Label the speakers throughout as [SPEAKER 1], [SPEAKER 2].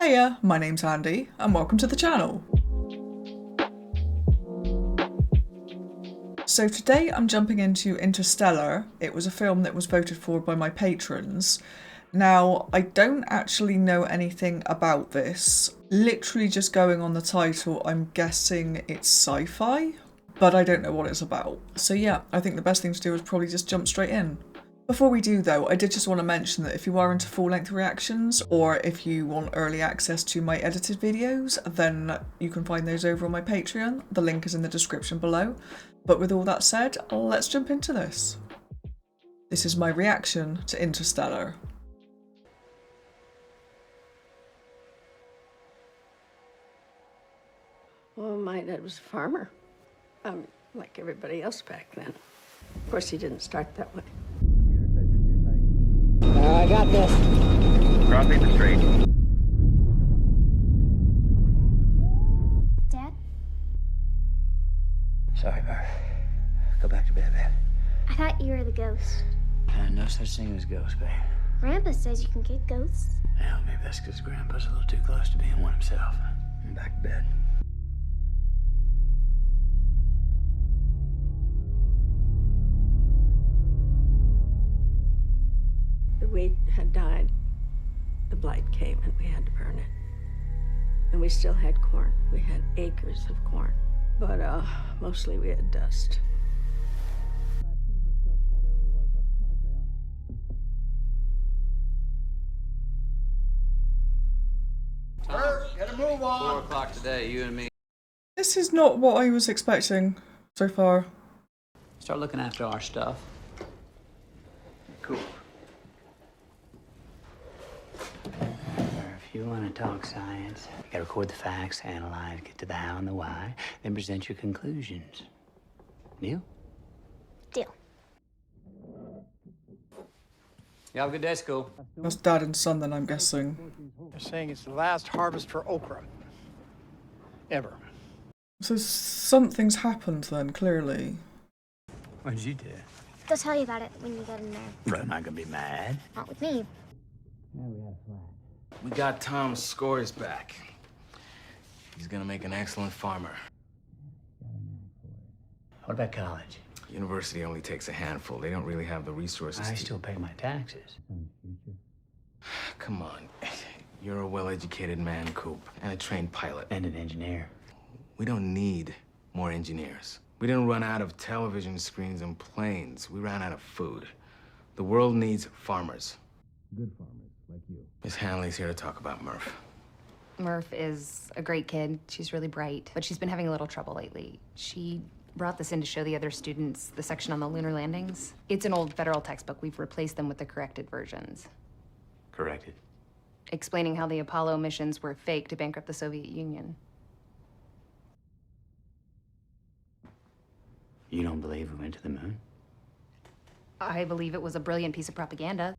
[SPEAKER 1] Hiya, my name's Andy, and welcome to the channel. So today I'm jumping into Interstellar. It was a film that was voted for by my patrons. Now, I don't actually know anything about this. Literally just going on the title, I'm guessing it's sci-fi, but I don't know what it's about. So yeah, I think the best thing to do is probably just jump straight in. Before we do though, I did just want to mention that if you are into full-length reactions, or if you want early access to my edited videos, then you can find those over on my Patreon. The link is in the description below. But with all that said, let's jump into this. This is my reaction to Interstellar.
[SPEAKER 2] Well, my dad was a farmer, like everybody else back then. Of course, he didn't start that way.
[SPEAKER 3] I got this.
[SPEAKER 4] Crossing the street.
[SPEAKER 5] Dad?
[SPEAKER 3] Sorry, Murph. Go back to bed, babe.
[SPEAKER 5] I thought you were the ghost.
[SPEAKER 3] No such thing as ghosts, babe.
[SPEAKER 5] Grandpa says you can get ghosts.
[SPEAKER 3] Yeah, maybe that's because Grandpa's a little too close to being one himself. Back to bed.
[SPEAKER 2] The wheat had died. The blight came and we had to burn it. And we still had corn. We had acres of corn. But mostly we had dust.
[SPEAKER 4] Get a move on.
[SPEAKER 6] 4 o'clock today, you and me.
[SPEAKER 1] This is not what I was expecting so far.
[SPEAKER 3] Start looking after our stuff.
[SPEAKER 4] Cool.
[SPEAKER 3] If you want to talk science, you gotta record the facts, analyze, get to the how and the why, then present your conclusions. Deal?
[SPEAKER 5] Deal.
[SPEAKER 6] You have a good day, school.
[SPEAKER 1] That's dad and son then, I'm guessing.
[SPEAKER 7] They're saying it's the last harvest for okra. Ever.
[SPEAKER 1] So something's happened then, clearly.
[SPEAKER 3] What did you do?
[SPEAKER 5] They'll tell you about it when you get in there.
[SPEAKER 3] Bro, I'm not gonna be mad.
[SPEAKER 5] Not with me.
[SPEAKER 3] Yeah, we had a flat.
[SPEAKER 4] We got Tom's scores back. He's gonna make an excellent farmer.
[SPEAKER 3] What about college?
[SPEAKER 4] University only takes a handful. They don't really have the resources.
[SPEAKER 3] I still pay my taxes.
[SPEAKER 4] Come on. You're a well-educated man, Coop, and a trained pilot.
[SPEAKER 3] And an engineer.
[SPEAKER 4] We don't need more engineers. We didn't run out of television screens and planes. We ran out of food. The world needs farmers.
[SPEAKER 8] Good farmers, like you.
[SPEAKER 4] Miss Hanley's here to talk about Murph.
[SPEAKER 9] Murph is a great kid. She's really bright, but she's been having a little trouble lately. She brought this in to show the other students the section on the lunar landings. It's an old federal textbook. We've replaced them with the corrected versions.
[SPEAKER 3] Corrected.
[SPEAKER 9] Explaining how the Apollo missions were fake to bankrupt the Soviet Union.
[SPEAKER 3] You don't believe we went to the moon?
[SPEAKER 9] I believe it was a brilliant piece of propaganda.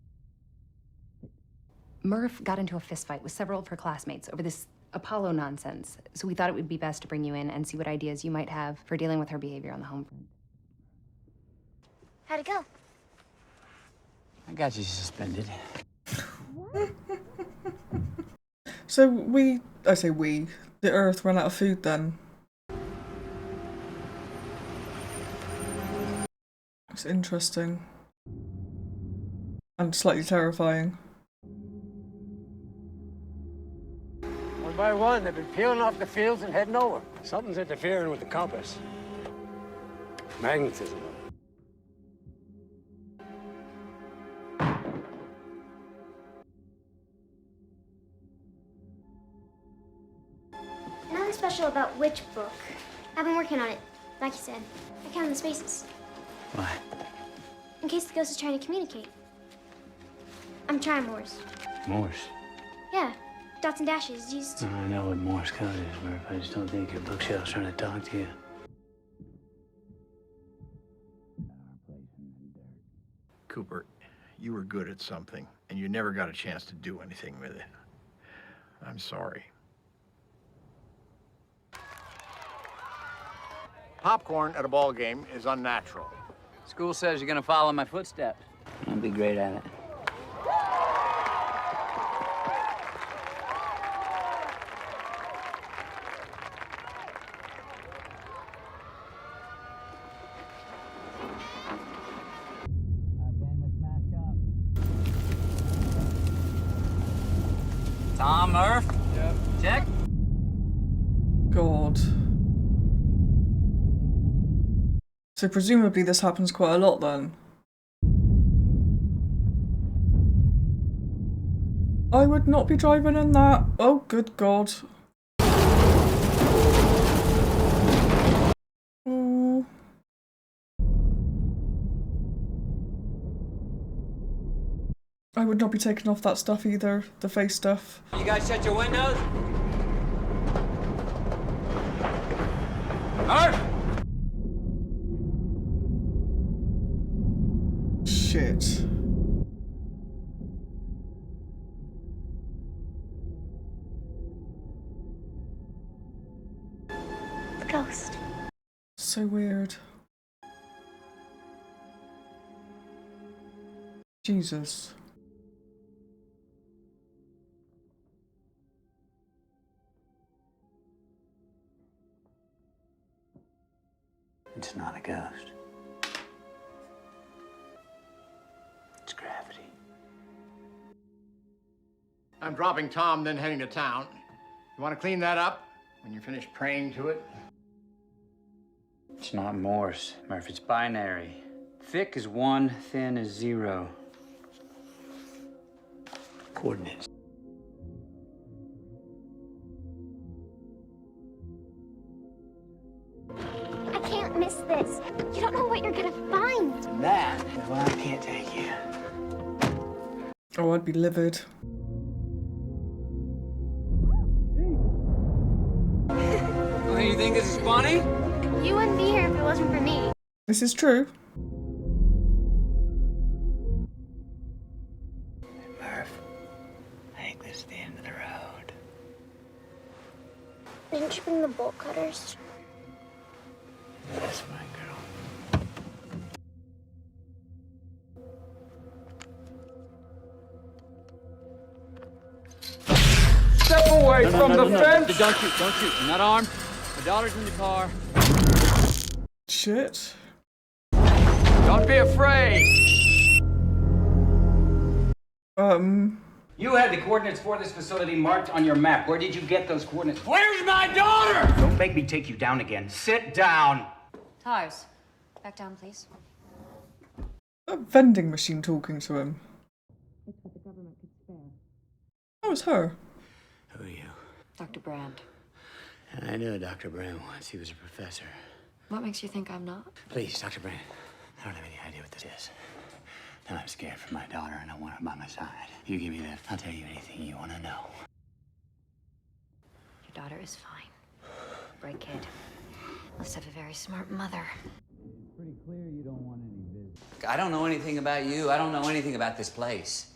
[SPEAKER 9] Murph got into a fistfight with several of her classmates over this Apollo nonsense, so we thought it would be best to bring you in and see what ideas you might have for dealing with her behavior on the home front.
[SPEAKER 5] How'd it go?
[SPEAKER 3] I got you suspended.
[SPEAKER 1] So I say we, the Earth ran out of food then. It's interesting. And slightly terrifying.
[SPEAKER 7] One by one, they've been peeling off the fields and heading over. Something's interfering with the compass. Magnetism.
[SPEAKER 5] Nothing special about which book. I've been working on it. Like you said, I counted the spaces.
[SPEAKER 3] Why?
[SPEAKER 5] In case the ghost is trying to communicate. I'm trying Morse.
[SPEAKER 3] Morse.
[SPEAKER 5] Yeah, dots and dashes used.
[SPEAKER 3] I know what Morse code is, Murph. I just don't think your bookshelf's trying to talk to you.
[SPEAKER 7] Cooper, you were good at something, and you never got a chance to do anything with it. I'm sorry. Popcorn at a ball game is unnatural.
[SPEAKER 6] School says you're gonna follow my footsteps.
[SPEAKER 3] I'll be great at it.
[SPEAKER 6] Tom, Murph? Yeah. Check.
[SPEAKER 1] God. So presumably this happens quite a lot then. I would not be driving in that. Oh, good God. Oh. I would not be taking off that stuff either, the face stuff.
[SPEAKER 6] You guys shut your windows? Murph!
[SPEAKER 1] Shit.
[SPEAKER 5] The ghost.
[SPEAKER 1] So weird. Jesus.
[SPEAKER 3] It's not a ghost. It's gravity.
[SPEAKER 7] I'm dropping Tom, then heading to town. You want to clean that up when you're finished praying to it?
[SPEAKER 3] It's not Morse, Murph. It's binary. Thick is 1, thin is 0. Coordinates.
[SPEAKER 5] I can't miss this. You don't know what you're gonna find.
[SPEAKER 3] That is why I can't take you.
[SPEAKER 1] Oh, I'd be livid.
[SPEAKER 6] Oh, you think this is funny?
[SPEAKER 5] You wouldn't be here if it wasn't for me.
[SPEAKER 1] This is true.
[SPEAKER 3] Murph, I think this is the end of the road.
[SPEAKER 5] Didn't you bring the bolt cutters?
[SPEAKER 3] Yes, my girl.
[SPEAKER 6] Step away from the fence! Don't shoot, don't shoot. I'm not armed. My daughter's in the car.
[SPEAKER 1] Shit.
[SPEAKER 6] Don't be afraid!
[SPEAKER 3] You had the coordinates for this facility marked on your map. Where did you get those coordinates?
[SPEAKER 6] Where's my daughter?
[SPEAKER 3] Don't make me take you down again. Sit down.
[SPEAKER 10] Tars, back down, please.
[SPEAKER 1] A vending machine talking to him.
[SPEAKER 10] It's what the government could spare.
[SPEAKER 1] That was her.
[SPEAKER 3] Who are you?
[SPEAKER 10] Dr. Brand.
[SPEAKER 3] I knew Dr. Brand once. He was a professor.
[SPEAKER 10] What makes you think I'm not?
[SPEAKER 3] Please, Dr. Brand. I don't have any idea what this is. Now I'm scared for my daughter and I want her by my side. You give me that, I'll tell you anything you want to know.
[SPEAKER 10] Your daughter is fine. Bright kid. Must have a very smart mother.
[SPEAKER 3] Pretty clear you don't want any business.
[SPEAKER 6] I don't know anything about you. I don't know anything about this place.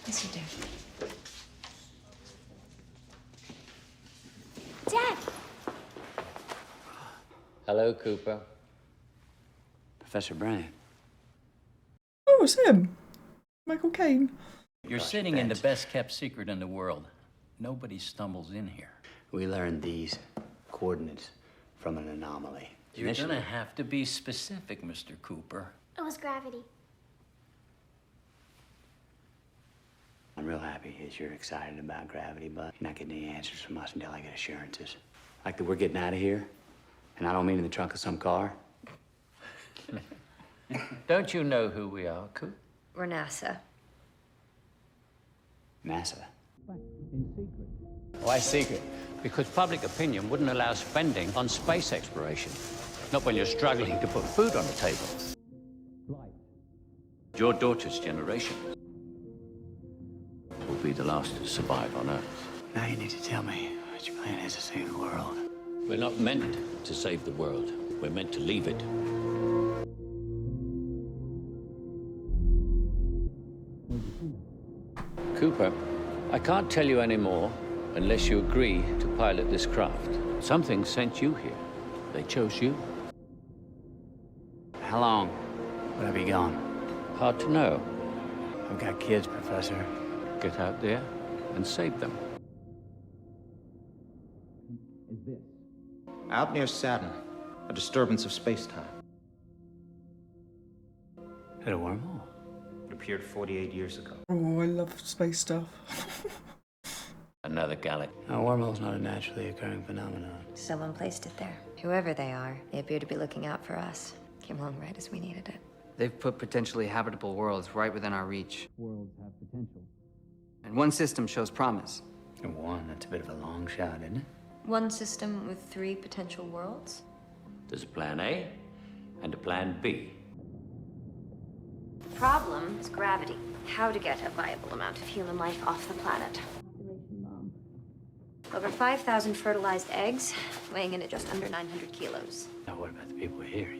[SPEAKER 10] Yes, you do.
[SPEAKER 5] Dad!
[SPEAKER 6] Hello, Cooper.
[SPEAKER 3] Professor Brand.
[SPEAKER 1] Oh, it's him. Michael Caine.
[SPEAKER 11] You're sitting in the best kept secret in the world. Nobody stumbles in here.
[SPEAKER 3] We learned these coordinates from an anomaly.
[SPEAKER 11] You're gonna have to be specific, Mr. Cooper.
[SPEAKER 5] It was gravity.
[SPEAKER 3] I'm real happy that you're excited about gravity, but you're not getting any answers from us until I get assurances. Like that we're getting out of here, and I don't mean in the trunk of some car.
[SPEAKER 11] Don't you know who we are, Coop?
[SPEAKER 10] We're NASA.
[SPEAKER 3] NASA.
[SPEAKER 11] In secret. Why secret? Because public opinion wouldn't allow spending on space exploration. Not when you're struggling to put food on the table. Flight. Your daughter's generation will be the last to survive on Earth.
[SPEAKER 3] Now you need to tell me what your plan is to save the world.
[SPEAKER 11] We're not meant to save the world. We're meant to leave it. Cooper, I can't tell you any more unless you agree to pilot this craft. Something sent you here. They chose you.
[SPEAKER 3] How long would I be gone?
[SPEAKER 11] Hard to know.
[SPEAKER 3] I've got kids, Professor.
[SPEAKER 11] Get out there and save them.
[SPEAKER 8] Is this?
[SPEAKER 12] Out near Saturn, a disturbance of space-time.
[SPEAKER 3] Hit a wormhole.
[SPEAKER 12] It appeared 48 years ago.
[SPEAKER 1] Oh, I love space stuff.
[SPEAKER 11] Another galaxy.
[SPEAKER 3] A wormhole's not a naturally occurring phenomenon.
[SPEAKER 10] Someone placed it there. Whoever they are, they appear to be looking out for us. Came along right as we needed it.
[SPEAKER 13] They've put potentially habitable worlds right within our reach.
[SPEAKER 6] Worlds have potential.
[SPEAKER 13] And one system shows promise.
[SPEAKER 3] One, that's a bit of a long shot, isn't it?
[SPEAKER 10] One system with 3 potential worlds?
[SPEAKER 11] There's a plan A and a plan B.
[SPEAKER 10] The problem is gravity. How to get a viable amount of human life off the planet. Over 5,000 fertilized eggs, weighing in at just under 900 kilos.
[SPEAKER 3] Now, what about the people here?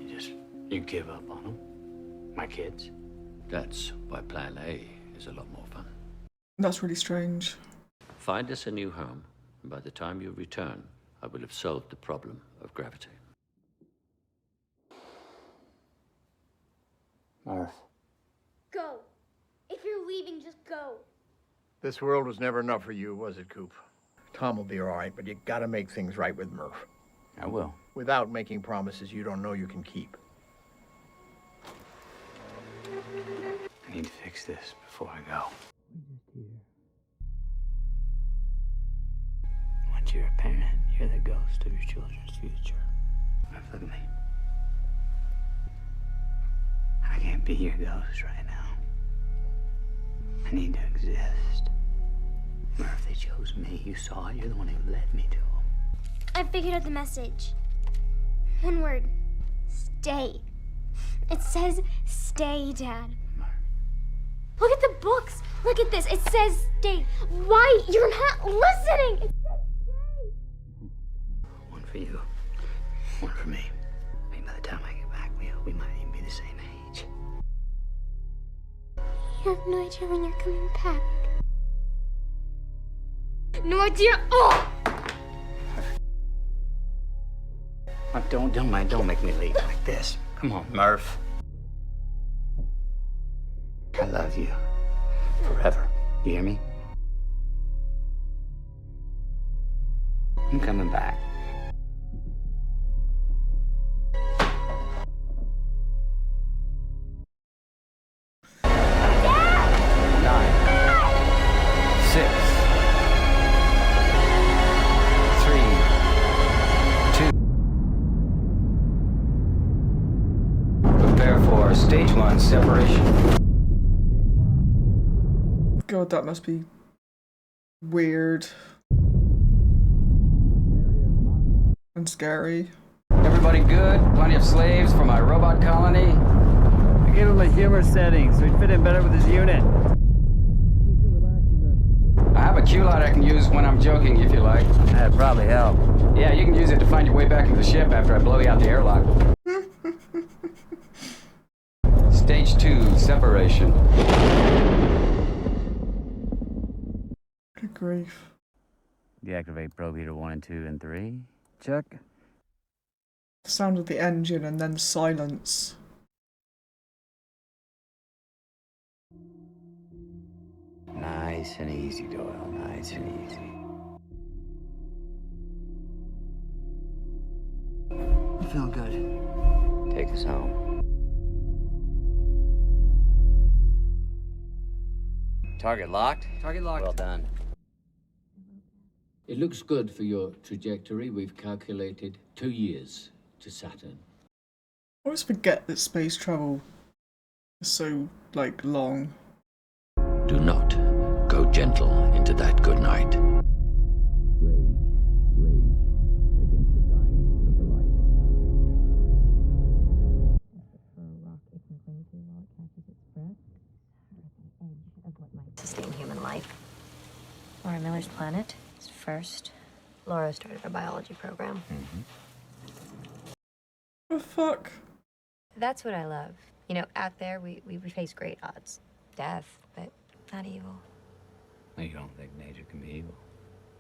[SPEAKER 3] You give up on them? My kids?
[SPEAKER 11] That's why plan A is a lot more fun.
[SPEAKER 1] That's really strange.
[SPEAKER 11] Find us a new home, and by the time you return, I will have solved the problem of gravity.
[SPEAKER 3] Murph.
[SPEAKER 5] Go. If you're leaving, just go.
[SPEAKER 7] This world was never enough for you, was it, Coop? Tom will be all right, but you gotta make things right with Murph.
[SPEAKER 3] I will.
[SPEAKER 7] Without making promises you don't know you can keep.
[SPEAKER 3] I need to fix this before I go. Once you're a parent, you're the ghost of your children's future. Murph, look at me. I can't be your ghost right now. I need to exist. Murph, they chose me. You saw it. You're the one who led me to them.
[SPEAKER 5] I figured out the message. One word. Stay. It says stay, Dad. Look at the books. Look at this. It says stay. Why? You're not listening. It says stay.
[SPEAKER 3] One for you. One for me. I mean, by the time I get back, we might even be the same age.
[SPEAKER 5] You have no idea when you're coming back. No idea. Oh!
[SPEAKER 3] Don't make me leave like this. Come on, Murph. I love you. Forever. You hear me? I'm coming back.
[SPEAKER 13] Stage 1 separation.
[SPEAKER 1] God, that must be weird. And scary.
[SPEAKER 13] Everybody good? Plenty of slaves for my robot colony?
[SPEAKER 6] I gave him a humor setting so he'd fit in better with his unit.
[SPEAKER 13] I have a cue light I can use when I'm joking, if you like.
[SPEAKER 6] That'd probably help.
[SPEAKER 13] Yeah, you can use it to find your way back into the ship after I blow you out the airlock. Stage 2 separation.
[SPEAKER 1] Good grief.
[SPEAKER 6] Deactivate probe heater 1 and 2 and 3. Check.
[SPEAKER 1] The sound of the engine and then silence.
[SPEAKER 3] Nice and easy, Doyle. Nice and easy.
[SPEAKER 6] I'm feeling good.
[SPEAKER 3] Take us home. Target locked?
[SPEAKER 13] Target locked.
[SPEAKER 3] Well done.
[SPEAKER 11] It looks good for your trajectory. We've calculated 2 years to Saturn.
[SPEAKER 1] I always forget that space travel is so, long.
[SPEAKER 11] Do not go gentle into that good night.
[SPEAKER 8] Rage, rage against the dying of the light.
[SPEAKER 10] For a rock it can cling to while it catches its breath. We're at the edge of what might sustain human life. Laura Miller's planet is first. Laura started our biology program.
[SPEAKER 1] The fuck?
[SPEAKER 10] That's what I love. You know, out there we face great odds. Death, but not evil.
[SPEAKER 3] You don't think nature can be evil?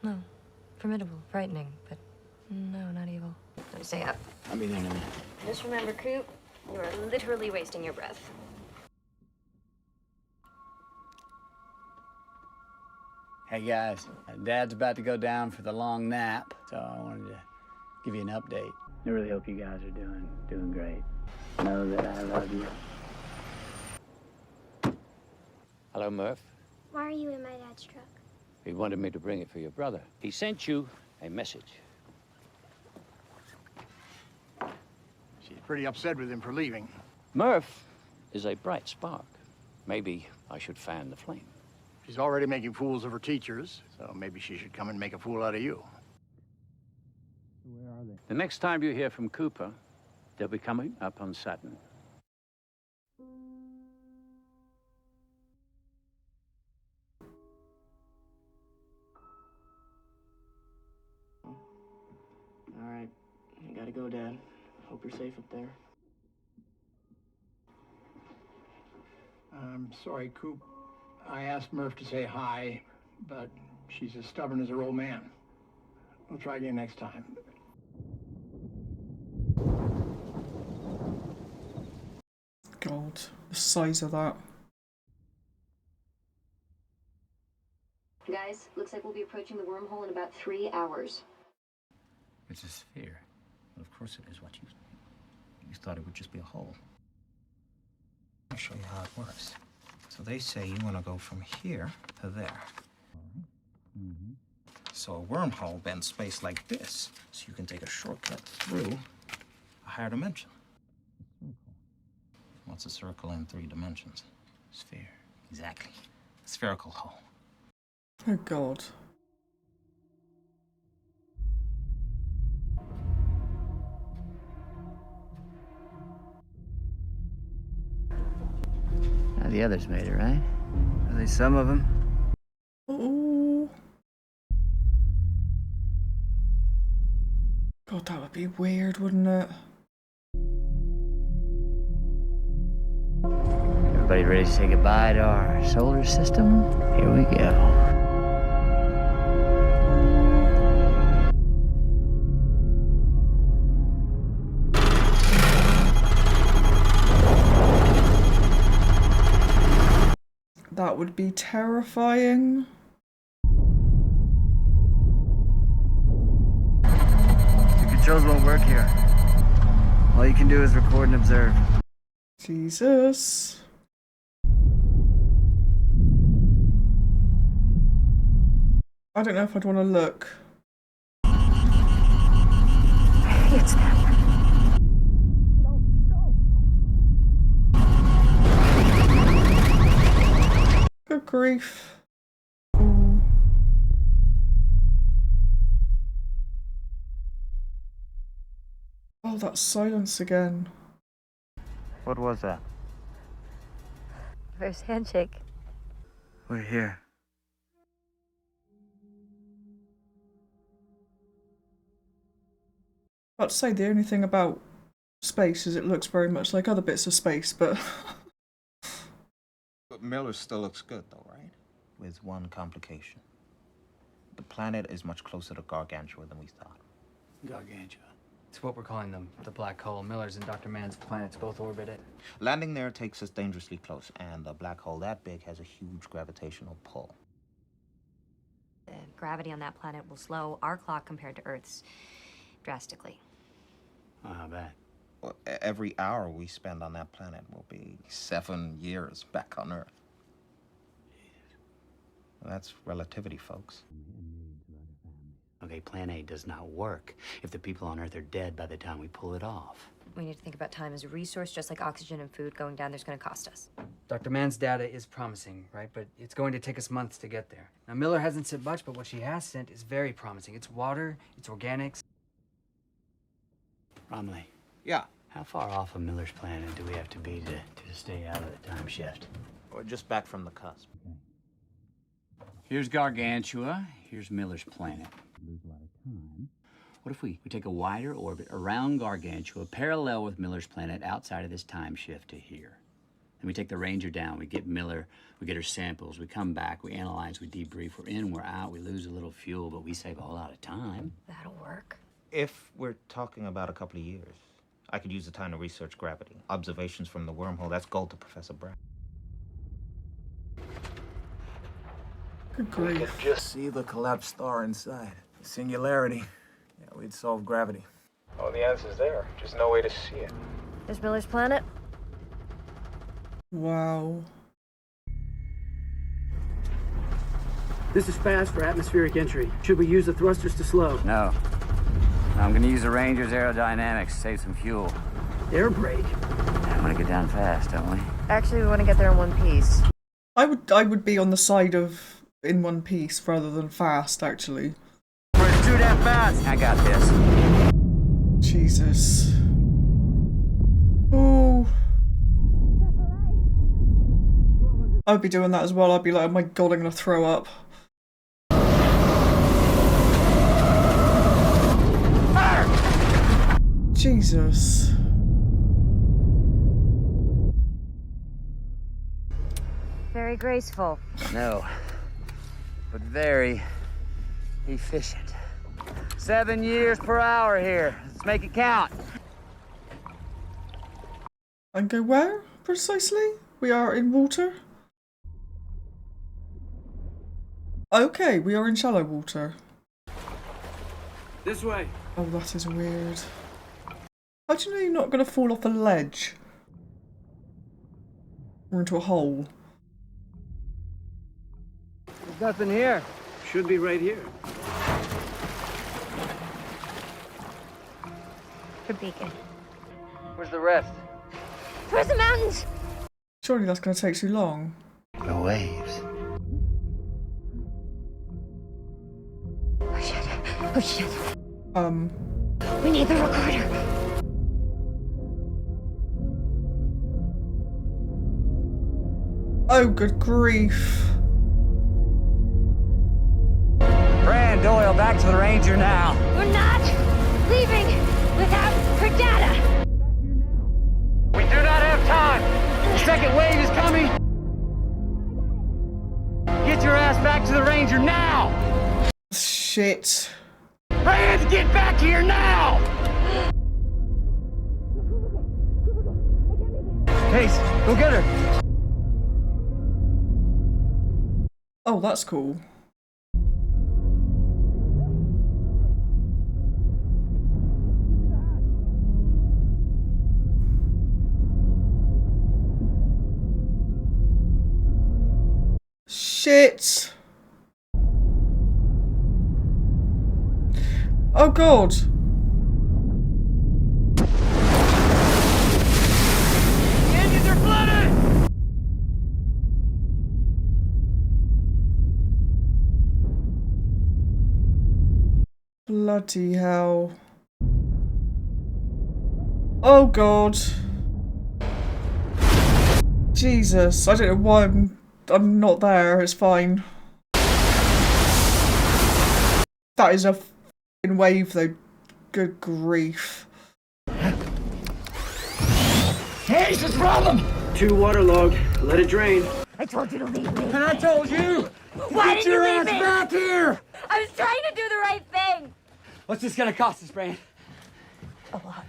[SPEAKER 10] No. Formidable, frightening, but no, not evil. Let me stay up.
[SPEAKER 3] I'll be there in a minute.
[SPEAKER 10] Just remember, Coop, you are literally wasting your breath.
[SPEAKER 3] Hey guys, Dad's about to go down for the long nap, so I wanted to give you an update. I really hope you guys are doing great. Know that I love you.
[SPEAKER 11] Hello, Murph.
[SPEAKER 5] Why are you in my dad's truck?
[SPEAKER 11] He wanted me to bring it for your brother. He sent you a message.
[SPEAKER 7] She's pretty upset with him for leaving.
[SPEAKER 11] Murph is a bright spark. Maybe I should fan the flame.
[SPEAKER 7] She's already making fools of her teachers, so maybe she should come and make a fool out of you.
[SPEAKER 11] Where are they? The next time you hear from Cooper, they'll be coming up on Saturn.
[SPEAKER 14] All right, I gotta go, Dad. Hope you're safe up there.
[SPEAKER 7] I'm sorry, Coop. I asked Murph to say hi, but she's as stubborn as her old man. We'll try again next time.
[SPEAKER 1] God, the size of that.
[SPEAKER 10] Guys, looks like we'll be approaching the wormhole in about 3 hours.
[SPEAKER 12] It's a sphere. Well, of course it is. What you thought it would just be a hole. I'll show you how it works. So they say you want to go from here to there. So a wormhole bends space like this, so you can take a shortcut through a higher dimension. What's a circle in 3 dimensions? Sphere. Exactly. A spherical hole.
[SPEAKER 1] Oh God.
[SPEAKER 3] Now the others made it, right? At least some of them.
[SPEAKER 1] Oh. God, that would be weird, wouldn't it?
[SPEAKER 3] Everybody ready to say goodbye to our solar system? Here we go.
[SPEAKER 1] That would be terrifying.
[SPEAKER 14] The controls won't work here. All you can do is record and observe.
[SPEAKER 1] Jesus. I don't know if I'd want to look.
[SPEAKER 10] It's them.
[SPEAKER 1] Good grief. Ooh. Oh, that silence again.
[SPEAKER 12] What was that?
[SPEAKER 10] First handshake.
[SPEAKER 14] We're here.
[SPEAKER 1] About to say, the only thing about space is it looks very much like other bits of space, but...
[SPEAKER 12] But Miller still looks good, though, right? With one complication. The planet is much closer to Gargantua than we thought.
[SPEAKER 3] Gargantua.
[SPEAKER 13] It's what we're calling them, the black hole. Miller's and Dr. Mann's planets both orbit it.
[SPEAKER 12] Landing there takes us dangerously close, and a black hole that big has a huge gravitational pull.
[SPEAKER 10] The gravity on that planet will slow our clock compared to Earth's drastically.
[SPEAKER 3] Oh, how bad?
[SPEAKER 12] Well, every hour we spend on that planet will be 7 years back on Earth. Well, that's relativity, folks.
[SPEAKER 3] Okay, Plan A does not work if the people on Earth are dead by the time we pull it off.
[SPEAKER 10] We need to think about time as a resource, just like oxygen and food going down there's going to cost us.
[SPEAKER 13] Dr. Mann's data is promising, right? But it's going to take us months to get there. Now, Miller hasn't sent much, but what she has sent is very promising. It's water, it's organics.
[SPEAKER 3] Romley.
[SPEAKER 12] Yeah.
[SPEAKER 3] How far off of Miller's planet do we have to be to stay out of the time shift?
[SPEAKER 12] We're just back from the cusp.
[SPEAKER 3] Here's Gargantua. Here's Miller's planet. Lose a lot of time. What if we take a wider orbit around Gargantua, parallel with Miller's planet, outside of this time shift to here? Then we take the Ranger down, we get Miller, we get her samples, we come back, we analyze, we debrief, we're in, we're out, we lose a little fuel, but we save a whole lot of time.
[SPEAKER 10] That'll work.
[SPEAKER 12] If we're talking about a couple of years, I could use the time to research gravity. Observations from the wormhole, that's gold to Professor Brown.
[SPEAKER 1] Good grief.
[SPEAKER 15] We could just see the collapsed star inside. Singularity. Yeah, we'd solve gravity. Oh, the answer's there. Just no way to see it.
[SPEAKER 10] There's Miller's planet.
[SPEAKER 1] Wow.
[SPEAKER 16] This is fast for atmospheric entry. Should we use the thrusters to slow?
[SPEAKER 3] No. I'm gonna use the Ranger's aerodynamics, save some fuel.
[SPEAKER 16] Air brake?
[SPEAKER 3] I wanna get down fast, don't we?
[SPEAKER 10] Actually, we want to get there in one piece.
[SPEAKER 1] I would be on the side of in one piece rather than fast, actually.
[SPEAKER 3] We're too damn fast. I got this.
[SPEAKER 1] Jesus. Oh. I'd be doing that as well. I'd be like, oh my god, I'm gonna throw up. Jesus.
[SPEAKER 10] Very graceful.
[SPEAKER 3] No, but very efficient. 7 years per hour here. Let's make it count.
[SPEAKER 1] And go where, precisely? We are in water? Okay, we are in shallow water.
[SPEAKER 16] This way.
[SPEAKER 1] Oh, that is weird. How do you know you're not going to fall off a ledge? Or into a hole?
[SPEAKER 16] There's nothing here. Should be right here.
[SPEAKER 10] For beacon.
[SPEAKER 13] Where's the rest?
[SPEAKER 10] Towards the mountains!
[SPEAKER 1] Surely that's going to take too long.
[SPEAKER 3] The waves.
[SPEAKER 10] Oh shit. Oh shit.
[SPEAKER 1] We
[SPEAKER 10] need the recorder.
[SPEAKER 1] Oh, good grief.
[SPEAKER 3] Fran Doyle, back to the Ranger now.
[SPEAKER 10] We're not leaving without her data.
[SPEAKER 3] We do not have time. The second wave is coming. Get your ass back to the Ranger now.
[SPEAKER 1] Shit.
[SPEAKER 3] Fran, get back here now. Case, go get her.
[SPEAKER 1] Oh, that's cool. Shit. Oh god.
[SPEAKER 3] The engines are flooded.
[SPEAKER 1] Bloody hell. Oh god. Jesus, I don't know why I'm not there, it's fine. That is a f***ing wave though. Good grief.
[SPEAKER 3] Hey, what's the problem?
[SPEAKER 16] Too waterlogged. Let it drain.
[SPEAKER 10] I told you to leave me.
[SPEAKER 3] And I told you.
[SPEAKER 10] Why
[SPEAKER 3] Get
[SPEAKER 10] did
[SPEAKER 3] your
[SPEAKER 10] you
[SPEAKER 3] ass
[SPEAKER 10] leave me?
[SPEAKER 3] back here.
[SPEAKER 10] I was trying to do the right thing.
[SPEAKER 3] What's this gonna cost us, Fran?
[SPEAKER 10] A lot.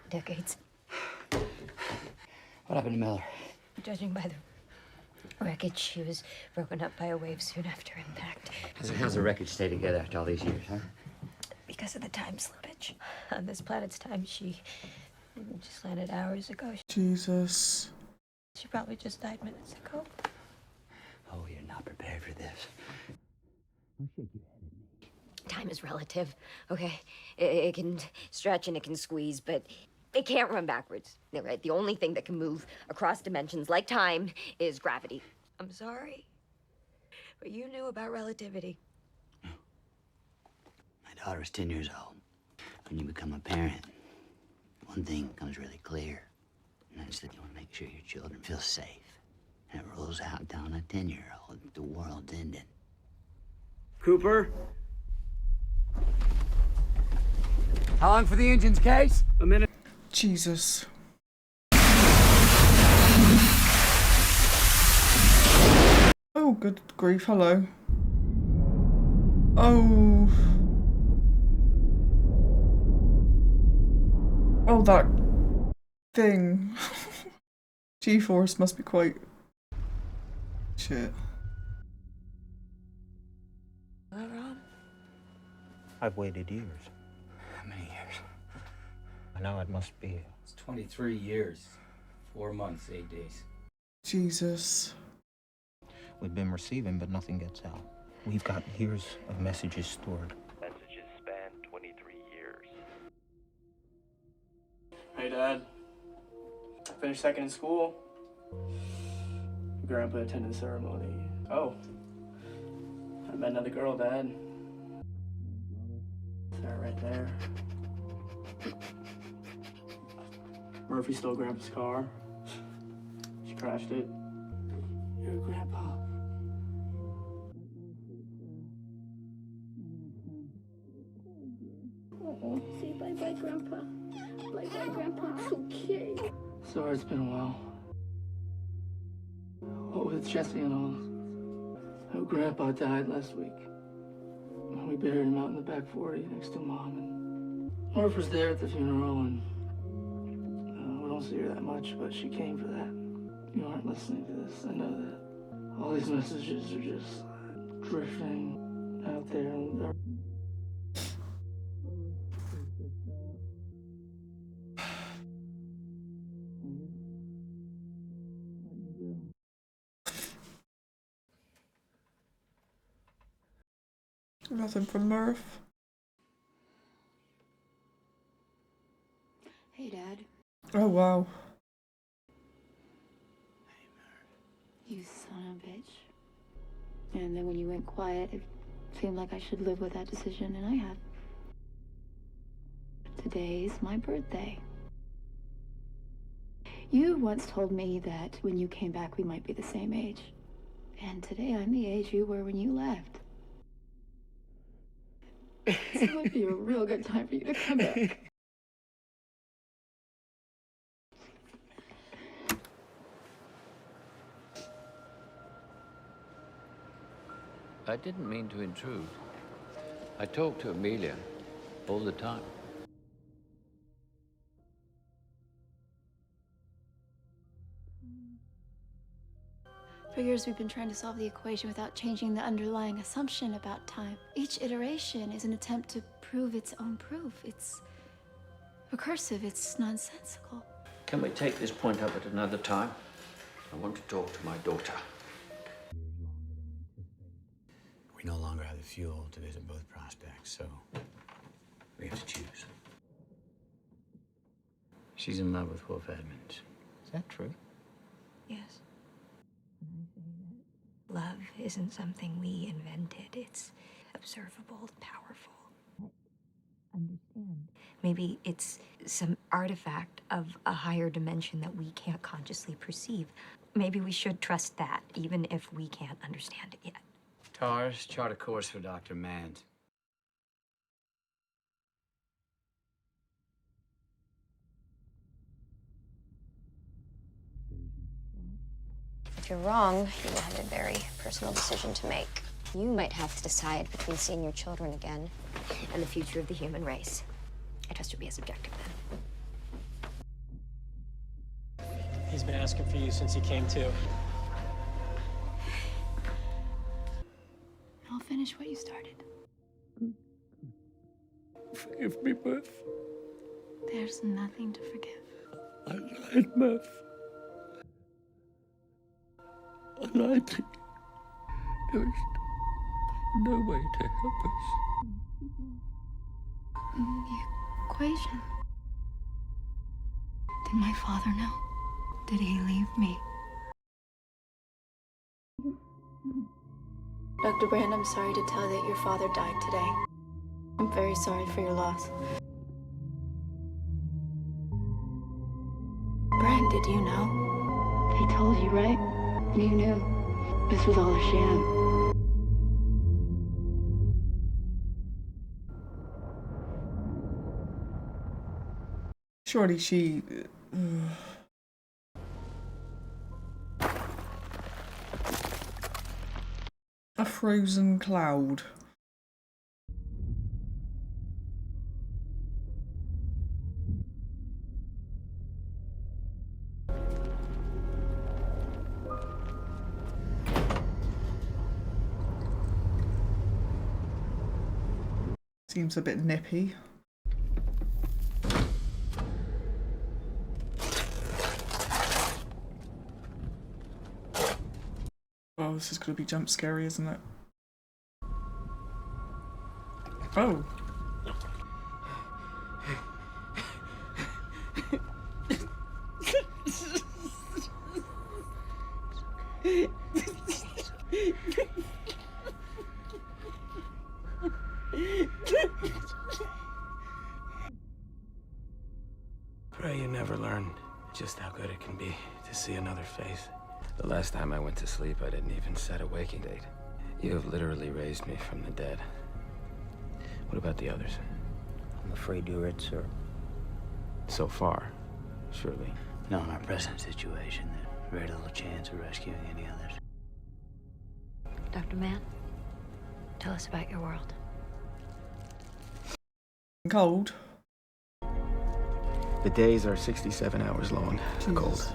[SPEAKER 10] Decades.
[SPEAKER 3] What happened to Miller?
[SPEAKER 10] Judging by the wreckage, she was broken up by a wave soon after impact.
[SPEAKER 3] How's the wreckage stay together after all these years, huh?
[SPEAKER 10] Because of the time slippage. On this planet's time, she just landed hours ago.
[SPEAKER 1] Jesus.
[SPEAKER 10] She probably just died minutes ago.
[SPEAKER 3] Oh, you're not prepared for this. Don't shake your head at me.
[SPEAKER 10] Time is relative, okay? It can stretch and it can squeeze, but it can't run backwards. Right? The only thing that can move across dimensions like time is gravity. I'm sorry, but you knew about relativity.
[SPEAKER 3] My daughter's 10 years old. When you become a parent, one thing becomes really clear, and that's that you want to make sure your children feel safe. And it rolls out down a 10-year-old. The world's ending.
[SPEAKER 16] Cooper?
[SPEAKER 3] How long for the engines, Case?
[SPEAKER 16] A minute.
[SPEAKER 1] Jesus. Oh, good grief, hello. Oh. Oh, that thing. G-force must be quite... shit.
[SPEAKER 12] I've waited years.
[SPEAKER 3] How many years?
[SPEAKER 12] I know it must be.
[SPEAKER 6] It's 23 years, 4 months, 8 days.
[SPEAKER 1] Jesus.
[SPEAKER 12] We've been receiving, but nothing gets out. We've got years of messages stored.
[SPEAKER 17] Messages span 23 years.
[SPEAKER 16] Hey, Dad. I finished second in school. Grandpa attended the ceremony. Oh. I met another girl, Dad. It's her right there. Murphy stole Grandpa's car. She crashed it. Your Grandpa.
[SPEAKER 2] Uh-oh. Say bye-bye, Grandpa. Bye-bye, Grandpa. It's okay.
[SPEAKER 16] Sorry it's been a while. What with Jesse and all? Oh, Grandpa died last week. We buried him out in the back 40 next to Mom. And Murph was there at the funeral, and we don't see her that much, but she came for that. You aren't listening to this. I know that. All these messages are just drifting out there in the dark.
[SPEAKER 1] Nothing from Murph.
[SPEAKER 10] Hey, Dad.
[SPEAKER 1] Oh, wow.
[SPEAKER 10] You son of a bitch. And then when you went quiet, it seemed like I should live with that decision, and I have. Today's my birthday. You once told me that when you came back, we might be the same age. And today I'm the age you were when you left. This might be a real good time for you to come back.
[SPEAKER 11] I didn't mean to intrude. I talk to Amelia all the time.
[SPEAKER 10] For years, we've been trying to solve the equation without changing the underlying assumption about time. Each iteration is an attempt to prove its own proof. It's recursive, it's nonsensical.
[SPEAKER 11] Can we take this point up at another time? I want to talk to my daughter.
[SPEAKER 3] We no longer have the fuel to visit both prospects, so we have to choose. She's in love with Wolf Edmonds.
[SPEAKER 12] Is that true?
[SPEAKER 10] Yes. Love isn't something we invented. It's observable, powerful. Understand. Maybe it's some artifact of a higher dimension that we can't consciously perceive. Maybe we should trust that, even if we can't understand it yet.
[SPEAKER 3] TARS, chart a course for Dr. Mand.
[SPEAKER 18] If you're wrong, you will have a very personal decision to make. You might have to decide between seeing your children again and the future of the human race. I trust you'll be as objective then.
[SPEAKER 19] He's been asking for you since he came to.
[SPEAKER 10] I'll finish what you started.
[SPEAKER 19] Forgive me, Murph.
[SPEAKER 10] There's nothing to forgive.
[SPEAKER 19] I lied, Murph. I lied to you. There is no way to help us.
[SPEAKER 10] The equation. Did my father know? Did he leave me? Dr. Brand, I'm sorry to tell you that your father died today. I'm very sorry for your loss. Brand, did you know? They told you, right? You knew. This was all a sham.
[SPEAKER 1] Surely she... A frozen cloud. Seems a bit nippy. Oh, this is going to be jump scary, isn't it? Oh.
[SPEAKER 4] Pray you never learn just how good it can be to see another face. The last time I went to sleep, I didn't even set a waking date. You have literally raised me from the dead. What about the others?
[SPEAKER 12] I'm afraid you're it, sir.
[SPEAKER 4] So far, surely.
[SPEAKER 3] No, in our present situation, there's very little chance of rescuing any others.
[SPEAKER 10] Dr. Mann, tell us about your world.
[SPEAKER 1] Cold.
[SPEAKER 4] The days are 67 hours long.
[SPEAKER 1] Jesus.
[SPEAKER 4] Cold.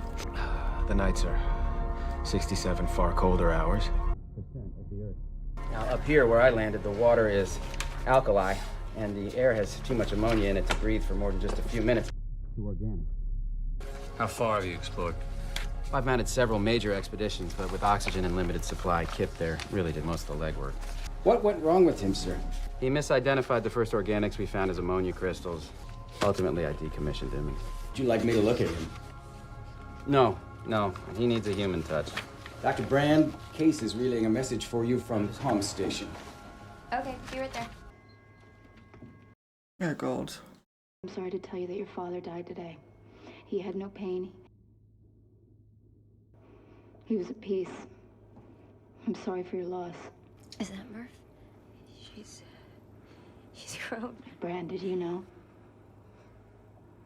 [SPEAKER 4] The nights are 67 far colder hours.
[SPEAKER 13] Now, up here where I landed, the water is alkali, and the air has too much ammonia in it to breathe for more than just a few minutes.
[SPEAKER 3] Too organic. How far have you explored?
[SPEAKER 13] I've mounted several major expeditions, but with oxygen and limited supply, Kip there really did most of the legwork. What went wrong with him, sir? He misidentified the first organics we found as ammonia crystals. Ultimately, I decommissioned him.
[SPEAKER 20] Would you like me to look at him?
[SPEAKER 13] No, he needs a human touch.
[SPEAKER 20] Dr. Brand, Case is relaying a message for you from Tom's station.
[SPEAKER 18] Okay, be right there.
[SPEAKER 1] Oh, God.
[SPEAKER 21] I'm sorry to tell you that your father died today. He had no pain. He was at peace. I'm sorry for your loss.
[SPEAKER 10] Is that Murph? She's grown.
[SPEAKER 21] Brand, did you know?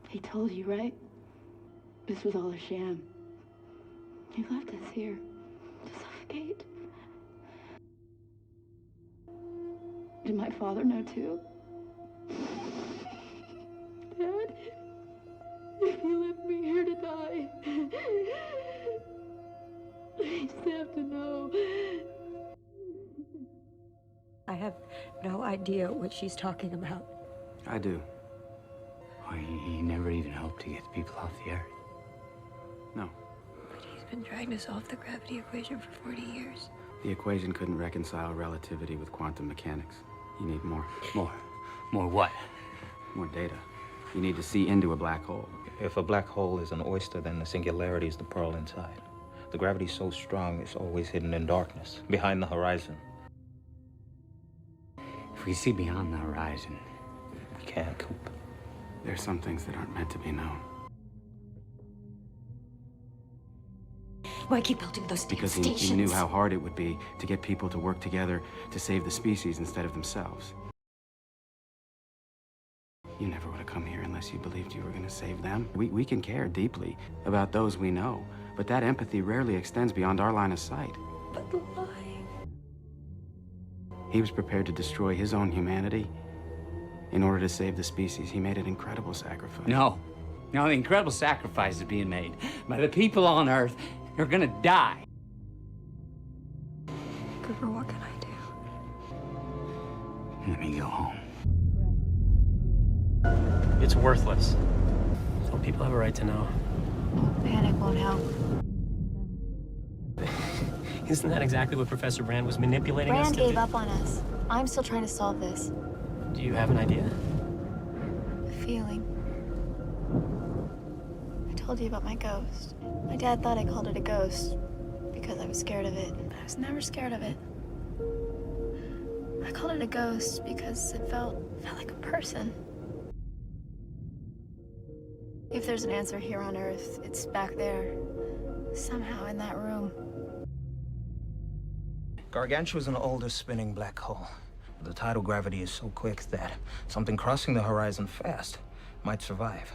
[SPEAKER 21] He told you, right? This was all a sham. He left us here to suffocate. Did my father know too? Dad, if you left me here to die, I just have to know.
[SPEAKER 10] I have no idea what she's talking about.
[SPEAKER 4] I do.
[SPEAKER 3] Well, he never even hoped to get the people off the Earth.
[SPEAKER 4] No.
[SPEAKER 10] But he's been trying to solve the gravity equation for 40 years.
[SPEAKER 4] The equation couldn't reconcile relativity with quantum mechanics. You need more.
[SPEAKER 3] More what?
[SPEAKER 4] More data. You need to see into a black hole.
[SPEAKER 12] If a black hole is an oyster, then the singularity is the pearl inside. The gravity's so strong, it's always hidden in darkness, behind the horizon.
[SPEAKER 3] If we see beyond the horizon,
[SPEAKER 12] we can't, Coop.
[SPEAKER 4] There's some things that aren't meant to be known.
[SPEAKER 10] Why keep building those damn
[SPEAKER 4] Because
[SPEAKER 10] stations?
[SPEAKER 4] he knew how hard it would be to get people to work together to save the species instead of themselves. You never would have come here unless you believed you were going to save them. We can care deeply about those we know, but that empathy rarely extends beyond our line of sight.
[SPEAKER 10] But the lie.
[SPEAKER 4] He was prepared to destroy his own humanity in order to save the species. He made an incredible sacrifice.
[SPEAKER 3] No, the incredible sacrifice is being made by the people on Earth who are gonna die.
[SPEAKER 10] Cooper, what can I do?
[SPEAKER 3] Let me go home.
[SPEAKER 22] It's worthless. So people have a right to know.
[SPEAKER 10] Panic won't help.
[SPEAKER 22] Isn't that exactly what Professor Brand was manipulating us
[SPEAKER 10] Brand
[SPEAKER 22] to do?
[SPEAKER 10] gave up on us. I'm still trying to solve this.
[SPEAKER 22] Do you have an idea?
[SPEAKER 10] A feeling. I told you about my ghost. My dad thought I called it a ghost because I was scared of it. But I was never scared of it. I called it a ghost because it felt like a person. If there's an answer here on Earth, it's back there. Somehow in that room.
[SPEAKER 12] Gargantua is an older spinning black hole. The tidal gravity is so quick that something crossing the horizon fast might survive.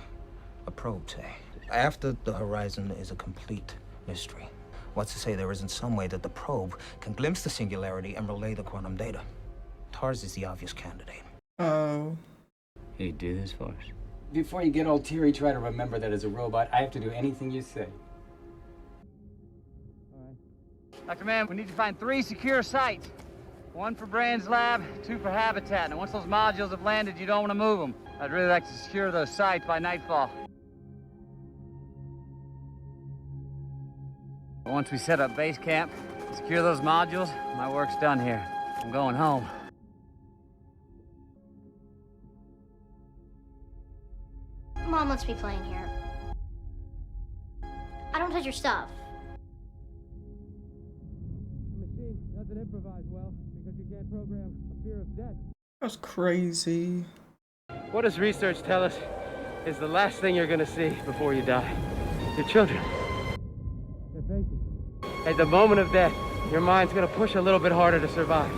[SPEAKER 12] A probe, say. After the horizon is a complete mystery. What's to say there isn't some way that the probe can glimpse the singularity and relay the quantum data? TARS is the obvious candidate.
[SPEAKER 1] Oh.
[SPEAKER 3] He'd do this for us.
[SPEAKER 20] Before you get all teary, try to remember that as a robot, I have to do anything you say.
[SPEAKER 6] Dr. Mann, we need to find 3 secure sites. 1 for Brand's lab, 2 for habitat. And once those modules have landed, you don't want to move them. I'd really like to secure those sites by nightfall. Once we set up base camp, secure those modules, my work's done here. I'm going home.
[SPEAKER 5] Mom lets me play in here. I don't touch your stuff.
[SPEAKER 4] The machine doesn't improvise well because you can't program a fear of death.
[SPEAKER 1] That's crazy.
[SPEAKER 4] What does research tell us is the last thing you're gonna see before you die? Your children. Their faces. At the moment of death, your mind's gonna push a little bit harder to survive.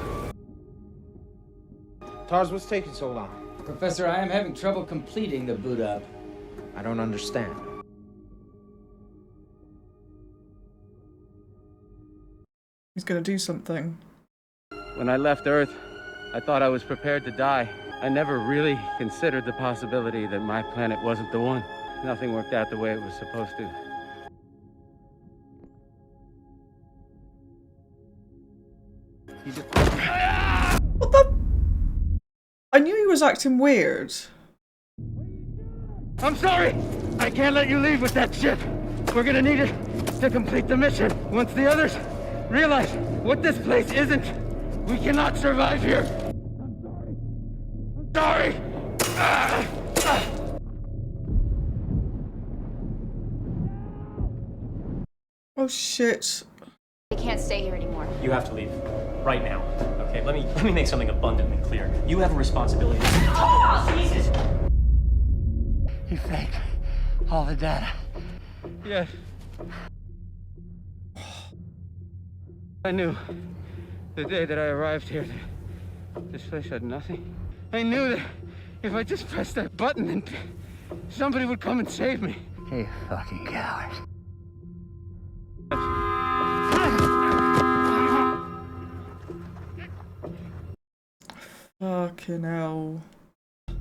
[SPEAKER 15] Tars, what's taking so long?
[SPEAKER 3] Professor, I am having trouble completing the boot up.
[SPEAKER 15] I don't understand.
[SPEAKER 1] He's gonna do something.
[SPEAKER 4] When I left Earth, I thought I was prepared to die. I never really considered the possibility that my planet wasn't the one. Nothing worked out the way it was supposed to.
[SPEAKER 1] What the? I knew he was acting weird.
[SPEAKER 4] I'm sorry! I can't let you leave with that ship. We're gonna need it to complete the mission. Once the others realize what this place isn't, we cannot survive here. I'm sorry!
[SPEAKER 1] Oh shit.
[SPEAKER 8] I can't stay here anymore.
[SPEAKER 22] You have to leave. Right now. Okay, let me make something abundantly clear. You have a responsibility. Oh, Jesus!
[SPEAKER 4] You faked all the data. Yes. I knew the day that I arrived here that this place had nothing. I knew that if I just pressed that button, then somebody would come and save me.
[SPEAKER 3] You fucking coward.
[SPEAKER 1] Fucking hell.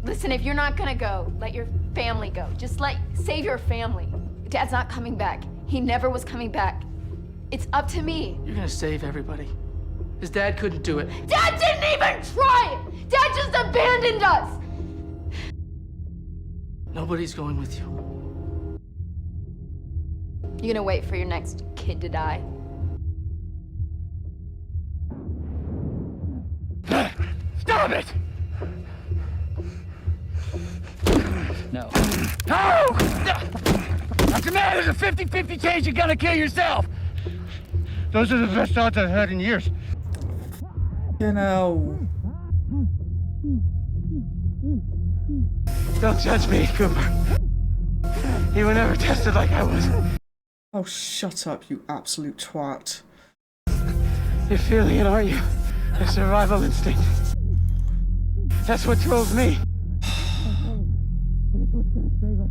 [SPEAKER 8] Listen, if you're not gonna go, let your family go. Just save your family. Dad's not coming back. He never was coming back. It's up to me.
[SPEAKER 16] You're gonna save everybody. His dad couldn't do it.
[SPEAKER 8] Dad didn't even try! Dad just abandoned us!
[SPEAKER 16] Nobody's going with you.
[SPEAKER 8] You gonna wait for your next kid to die?
[SPEAKER 4] Stop it!
[SPEAKER 3] No.
[SPEAKER 4] No! I command there's a 50-50 chance you're gonna kill yourself! Those are the best odds I've had in years.
[SPEAKER 1] You know.
[SPEAKER 4] Don't judge me, Cooper. You were never tested like I was.
[SPEAKER 1] Oh, shut up, you absolute twat.
[SPEAKER 4] You're feeling it, aren't you? The survival instinct. That's what drove me. It's what's gonna save us.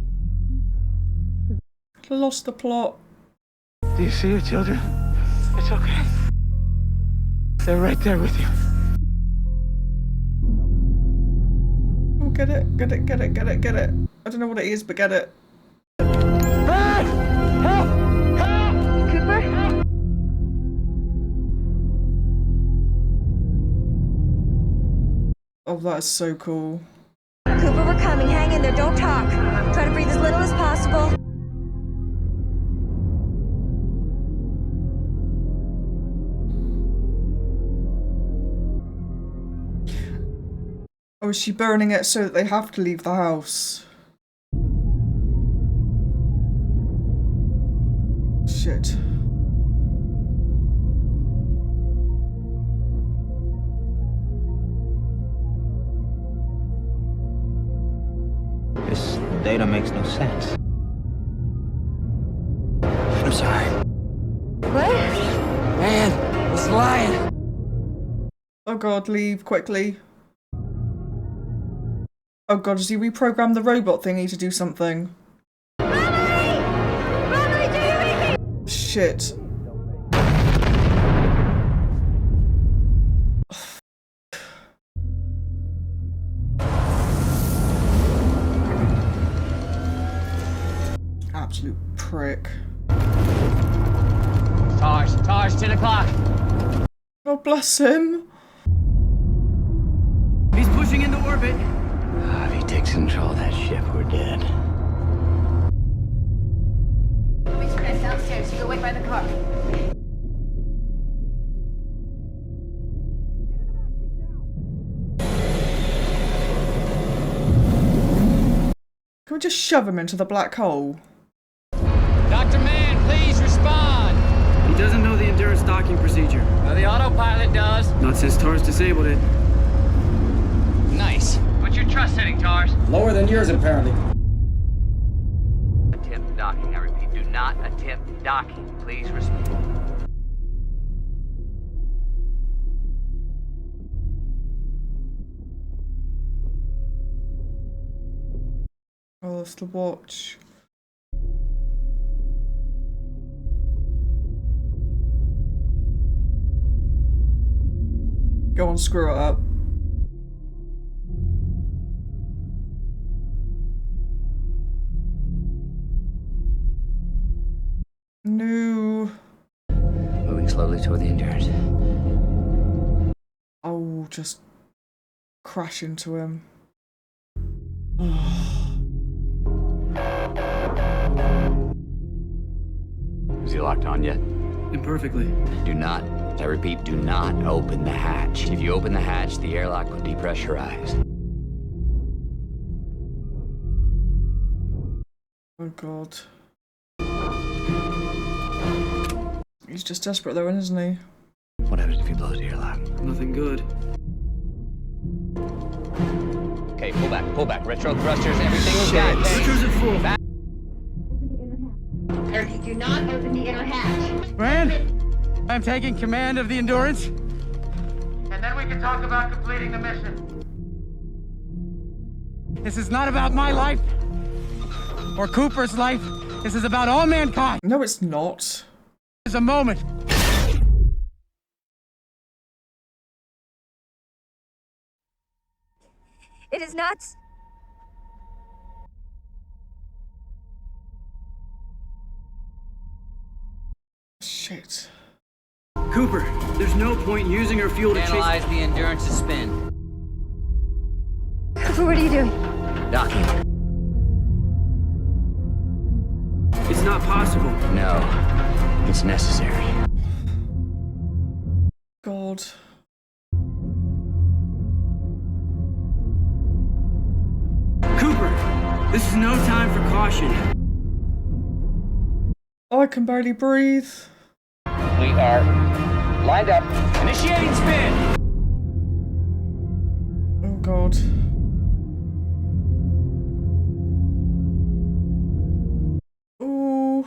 [SPEAKER 1] Lost the plot.
[SPEAKER 4] Do you see your children? It's okay. They're right there with you.
[SPEAKER 1] Oh, get it, get it, get it, get it, get it. I don't know what it is, but get it.
[SPEAKER 4] Help! Help! Help! Cooper? Help!
[SPEAKER 1] Oh, that is so cool.
[SPEAKER 9] Cooper, we're coming. Hang in there. Don't talk. Try to breathe as little as possible.
[SPEAKER 1] Or is she burning it so that they have to leave the house? Shit.
[SPEAKER 12] This data makes no sense. I'm sorry.
[SPEAKER 9] What?
[SPEAKER 12] Man, was lying.
[SPEAKER 1] Oh god, leave quickly. Oh god, does he reprogram the robot thingy to do something?
[SPEAKER 9] Mommy, do you make me?
[SPEAKER 1] Shit. Absolute prick.
[SPEAKER 3] Tars, 10 o'clock.
[SPEAKER 1] Oh, bless him.
[SPEAKER 6] He's pushing into orbit.
[SPEAKER 3] If he takes control of that ship, we're dead.
[SPEAKER 8] Meet you guys downstairs. You go wait by the car.
[SPEAKER 1] Can we just shove him into the black hole?
[SPEAKER 6] Dr. Mann, please respond.
[SPEAKER 7] He doesn't know the Endurance docking procedure.
[SPEAKER 6] Well, the autopilot does.
[SPEAKER 7] Not since TARS disabled it.
[SPEAKER 6] Nice. What's your trust setting, TARS?
[SPEAKER 20] Lower than yours, apparently.
[SPEAKER 3] Attempt docking. I repeat, do not attempt docking. Please respond.
[SPEAKER 1] Oh, that's the watch. Go on, screw it up. No.
[SPEAKER 3] Moving slowly toward the Endurance.
[SPEAKER 1] Oh, just crash into him.
[SPEAKER 3] Is he locked on yet?
[SPEAKER 7] Imperfectly.
[SPEAKER 3] Do not, I repeat, do not open the hatch. If you open the hatch, the airlock will depressurize.
[SPEAKER 1] Oh god. He's just desperate though, isn't he?
[SPEAKER 3] What happens if you blow the airlock?
[SPEAKER 7] Nothing good.
[SPEAKER 3] Okay, pull back. Retro thrusters, everything's got.
[SPEAKER 7] Retro's at full.
[SPEAKER 3] Back.
[SPEAKER 9] Do not open the inner hatch.
[SPEAKER 6] Brand, I'm taking command of the Endurance. And then we can talk about completing the mission. This is not about my life or Cooper's life. This is about all mankind.
[SPEAKER 1] No, it's not.
[SPEAKER 6] It's a moment.
[SPEAKER 9] It is not.
[SPEAKER 1] Shit.
[SPEAKER 7] Cooper, there's no point using our fuel to chase...
[SPEAKER 3] Analyze the Endurance's spin.
[SPEAKER 9] Cooper, what are you doing?
[SPEAKER 3] Docking.
[SPEAKER 7] It's not possible.
[SPEAKER 3] No, it's necessary.
[SPEAKER 1] God.
[SPEAKER 7] Cooper, this is no time for caution.
[SPEAKER 1] Oh, I can barely breathe.
[SPEAKER 3] We are lined up. Initiating spin.
[SPEAKER 1] Oh god. Ooh.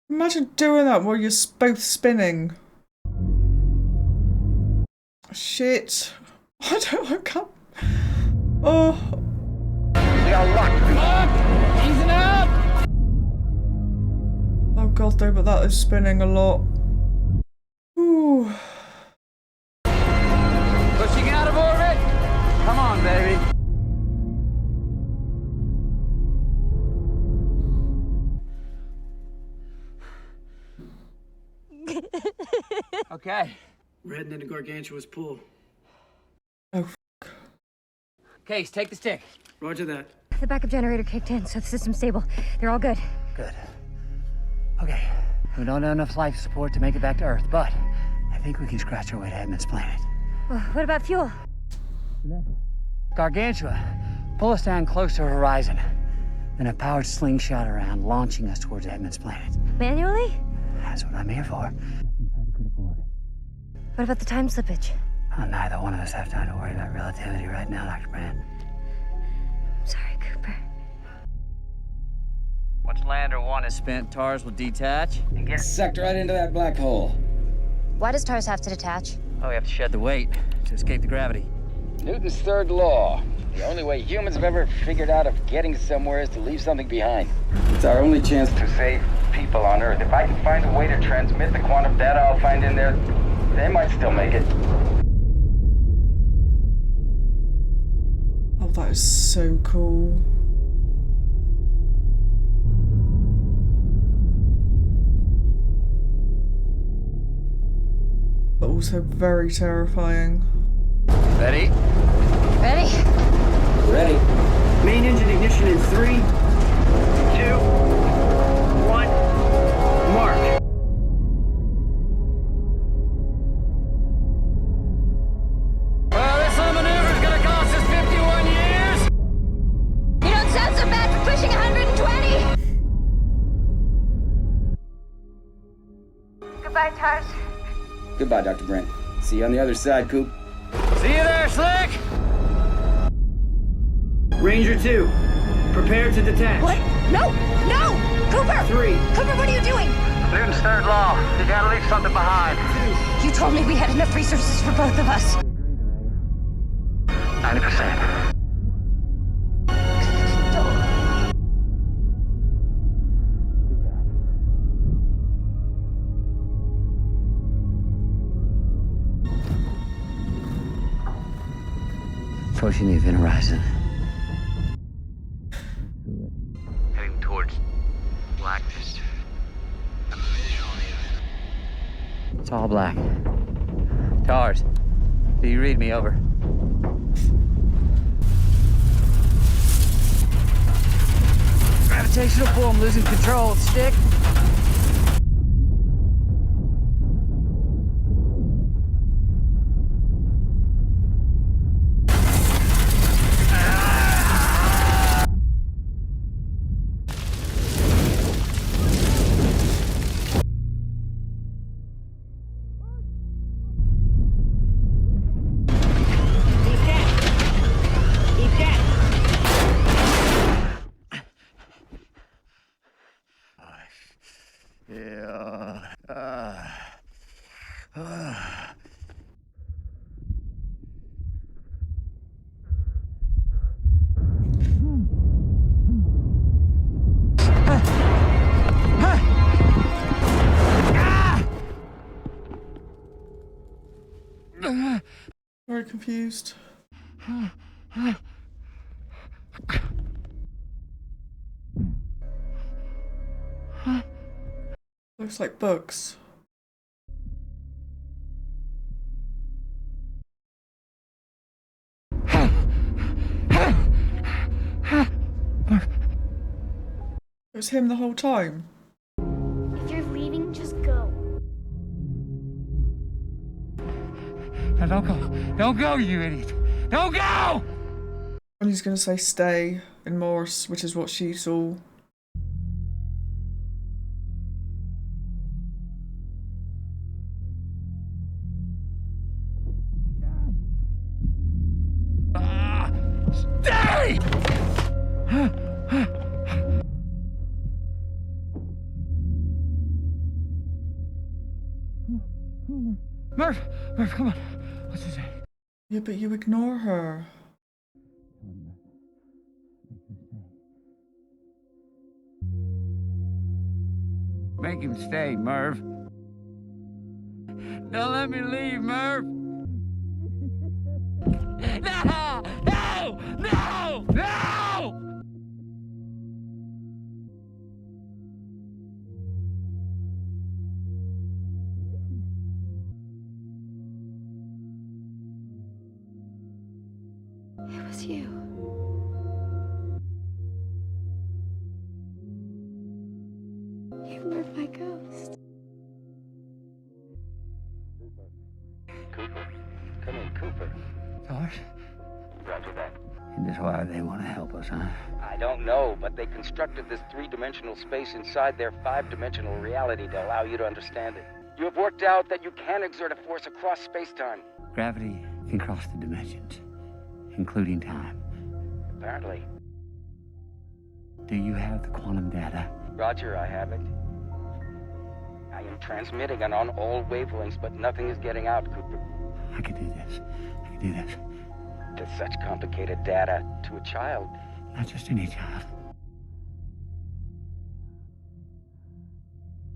[SPEAKER 1] Imagine doing that while you're both spinning. Shit. I can't. Oh.
[SPEAKER 6] We are locked. Easing up.
[SPEAKER 1] Oh god, though, but that is spinning a lot. Ooh.
[SPEAKER 6] Pushing out of orbit. Come on, baby. Okay.
[SPEAKER 7] We're heading into Gargantua's pool.
[SPEAKER 1] Oh,
[SPEAKER 6] Case, take the stick.
[SPEAKER 7] Roger that.
[SPEAKER 9] The backup generator kicked in, so the system's stable. They're all good.
[SPEAKER 3] Good. Okay, we don't have enough life support to make it back to Earth, but I think we can scratch our way to Edmund's planet.
[SPEAKER 9] Well, what about fuel?
[SPEAKER 3] Gargantua, pull us down close to her horizon. Then a powered slingshot around, launching us towards Edmund's planet.
[SPEAKER 9] Manually?
[SPEAKER 3] That's what I'm here for.
[SPEAKER 9] What about the time slippage?
[SPEAKER 3] Well, neither one of us have time to worry about relativity right now, Dr. Brand.
[SPEAKER 9] Sorry, Cooper.
[SPEAKER 3] Once Lander 1 is spent, TARS will detach and get
[SPEAKER 20] Sucked right into that black hole.
[SPEAKER 18] Why does TARS have to detach?
[SPEAKER 3] Oh, we have to shed the weight to escape the gravity.
[SPEAKER 13] Newton's third law. The only way humans have ever figured out of getting somewhere is to leave something behind.
[SPEAKER 20] It's our only chance
[SPEAKER 13] To save people on Earth. If I can find a way to transmit the quantum data I'll find in there, they might still make it.
[SPEAKER 1] Oh, that is so cool. But also very terrifying.
[SPEAKER 3] Ready?
[SPEAKER 18] Ready?
[SPEAKER 20] Ready.
[SPEAKER 7] Main engine ignition in 3, 2, 1, mark.
[SPEAKER 5] Goodbye, Taj.
[SPEAKER 20] Goodbye, Dr. Brent. See you on the other side, Coop.
[SPEAKER 6] See you there, Slick!
[SPEAKER 7] Ranger 2, prepare to detach.
[SPEAKER 9] What? No! No! Cooper!
[SPEAKER 7] 3.
[SPEAKER 9] Cooper, what are you doing?
[SPEAKER 6] Newton's third law. You gotta leave something behind.
[SPEAKER 9] You told me we had enough resources for both of us.
[SPEAKER 6] 90%.
[SPEAKER 3] Approaching the event horizon.
[SPEAKER 6] Heading towards blackness. I'm visual even.
[SPEAKER 3] It's all black. Tars, do you read me? Over. Gravitational pull, I'm losing control. Stick.
[SPEAKER 1] Very confused. Looks like books. It was him the whole time.
[SPEAKER 5] If you're leaving, just go.
[SPEAKER 6] Now don't go. Don't go, you idiot. Don't go!
[SPEAKER 1] And he's gonna say stay in Morse, which is what she saw.
[SPEAKER 6] Stay! Murph, come on. What's he say?
[SPEAKER 1] Yeah, but you ignore her.
[SPEAKER 6] Make him stay, Merv. Don't let me leave, Merv. No! No! No! No!
[SPEAKER 8] It was you. You were my ghost.
[SPEAKER 11] Cooper. Come in, Cooper.
[SPEAKER 3] Tars?
[SPEAKER 11] Roger that.
[SPEAKER 3] And that's why they want to help us, huh?
[SPEAKER 13] I don't know, but they constructed this three-dimensional space inside their five-dimensional reality to allow you to understand it. You have worked out that you can exert a force across space-time.
[SPEAKER 3] Gravity can cross the dimensions, including time.
[SPEAKER 13] Apparently.
[SPEAKER 3] Do you have the quantum data?
[SPEAKER 13] Roger, I have it. I am transmitting it on all wavelengths, but nothing is getting out, Cooper.
[SPEAKER 3] I can do this. I can do this.
[SPEAKER 13] It's such complicated data to a child.
[SPEAKER 3] Not just any child.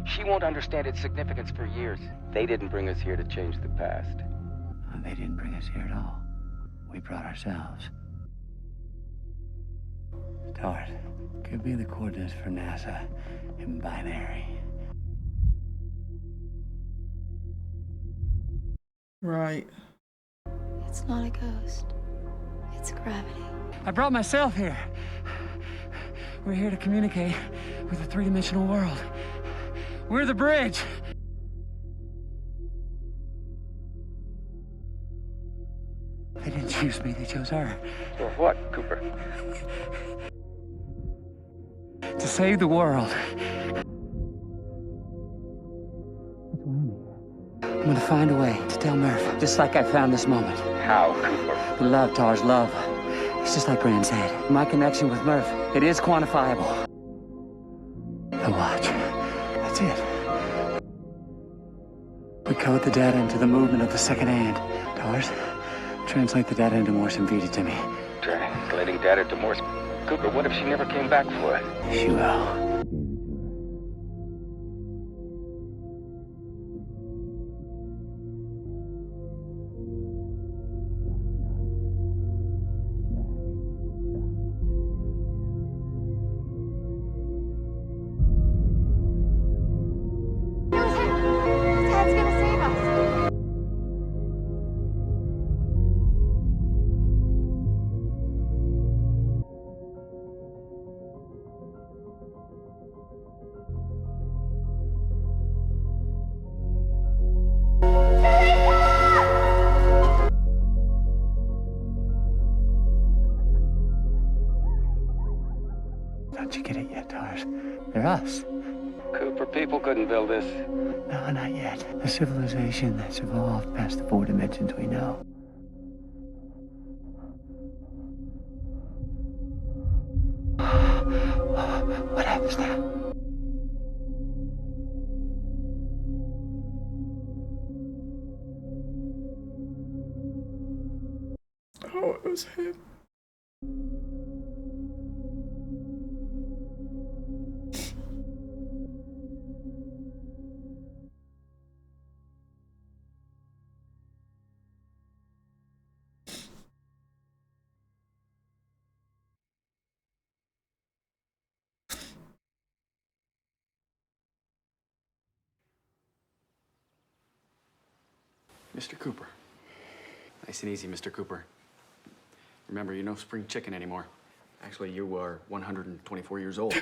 [SPEAKER 13] She won't understand its significance for years. They didn't bring us here to change the past.
[SPEAKER 3] They didn't bring us here at all. We brought ourselves. Tars, could be the coordinates for NASA in binary.
[SPEAKER 1] Right.
[SPEAKER 8] It's not a ghost. It's gravity.
[SPEAKER 6] I brought myself here. We're here to communicate with the three-dimensional world. We're the bridge. They didn't choose me, they chose her.
[SPEAKER 13] For what, Cooper?
[SPEAKER 6] To save the world.
[SPEAKER 3] That's why I'm here. gonna find a way to tell Murph, just like I found this moment.
[SPEAKER 11] How, Cooper?
[SPEAKER 3] The love, Tars, love. It's just like Gran said. My connection with Murph, it is quantifiable. The watch. That's it. We code the data into the movement of the second hand. Tars, translate the data into Morse and feed it to me.
[SPEAKER 11] Translating data to Morse. Cooper, what if she never came back for it?
[SPEAKER 3] She will.
[SPEAKER 5] Dad's gonna save us.
[SPEAKER 3] Don't you get it yet, Tars? They're us.
[SPEAKER 11] Cooper, people couldn't build this.
[SPEAKER 3] No, not yet. A civilization that's evolved past the 4 dimensions we know. What happens now?
[SPEAKER 1] Oh, it was him.
[SPEAKER 14] Mr. Cooper. Nice and easy, Mr. Cooper. Remember, you're no spring chicken anymore. Actually, you are 124 years old.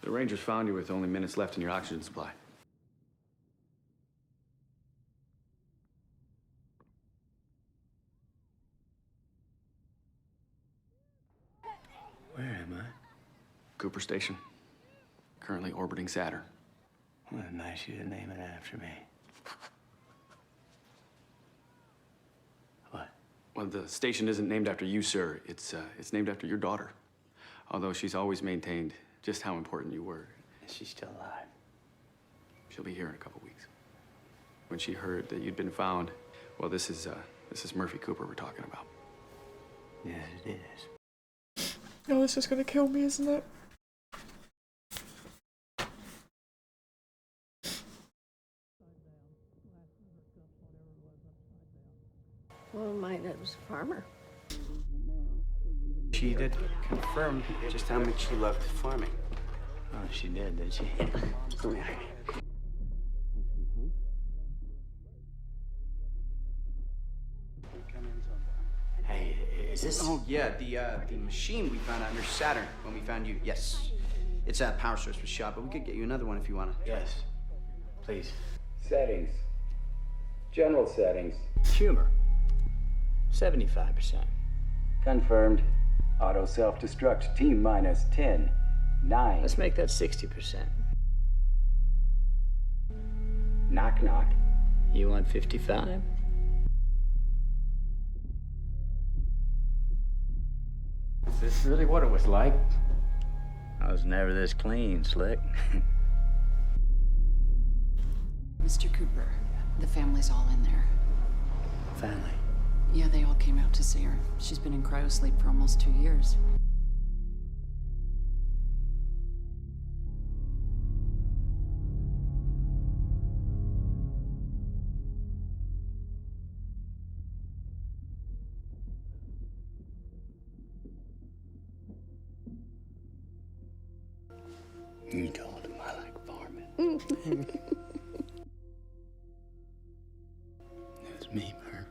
[SPEAKER 14] The Rangers found you with only minutes left in your oxygen supply.
[SPEAKER 3] Where am I?
[SPEAKER 14] Cooper Station. Currently orbiting Saturn.
[SPEAKER 3] Well, nice you to name it after me. What?
[SPEAKER 14] Well, the station isn't named after you, sir. It's named after your daughter. Although she's always maintained just how important you were.
[SPEAKER 3] She's still alive.
[SPEAKER 14] She'll be here in a couple weeks. When she heard that you'd been found, well, this is Murphy Cooper we're talking about.
[SPEAKER 3] Yes, it is.
[SPEAKER 1] Oh, this is gonna kill me, isn't it?
[SPEAKER 2] Well, my dad was a farmer.
[SPEAKER 12] She did confirm just how much she loved farming.
[SPEAKER 3] Oh, she did she?
[SPEAKER 12] Come here.
[SPEAKER 3] Hey, is this...
[SPEAKER 12] Oh, yeah, the machine we found out near Saturn when we found you. Yes. It's a power source was shot, but we could get you another one if you want to.
[SPEAKER 3] Yes. Please.
[SPEAKER 11] Settings. General settings.
[SPEAKER 3] Humor. 75%.
[SPEAKER 11] Confirmed. Auto self-destruct T-minus 10, 9.
[SPEAKER 3] Let's make that 60%.
[SPEAKER 11] Knock, knock.
[SPEAKER 3] You want 55?
[SPEAKER 11] Is this really what it was like?
[SPEAKER 3] I was never this clean, Slick.
[SPEAKER 17] Mr. Cooper, the family's all in there.
[SPEAKER 3] Family.
[SPEAKER 17] Yeah, they all came out to see her. She's been in cryosleep for almost 2 years.
[SPEAKER 3] You told him I like farming. It was me, Murph.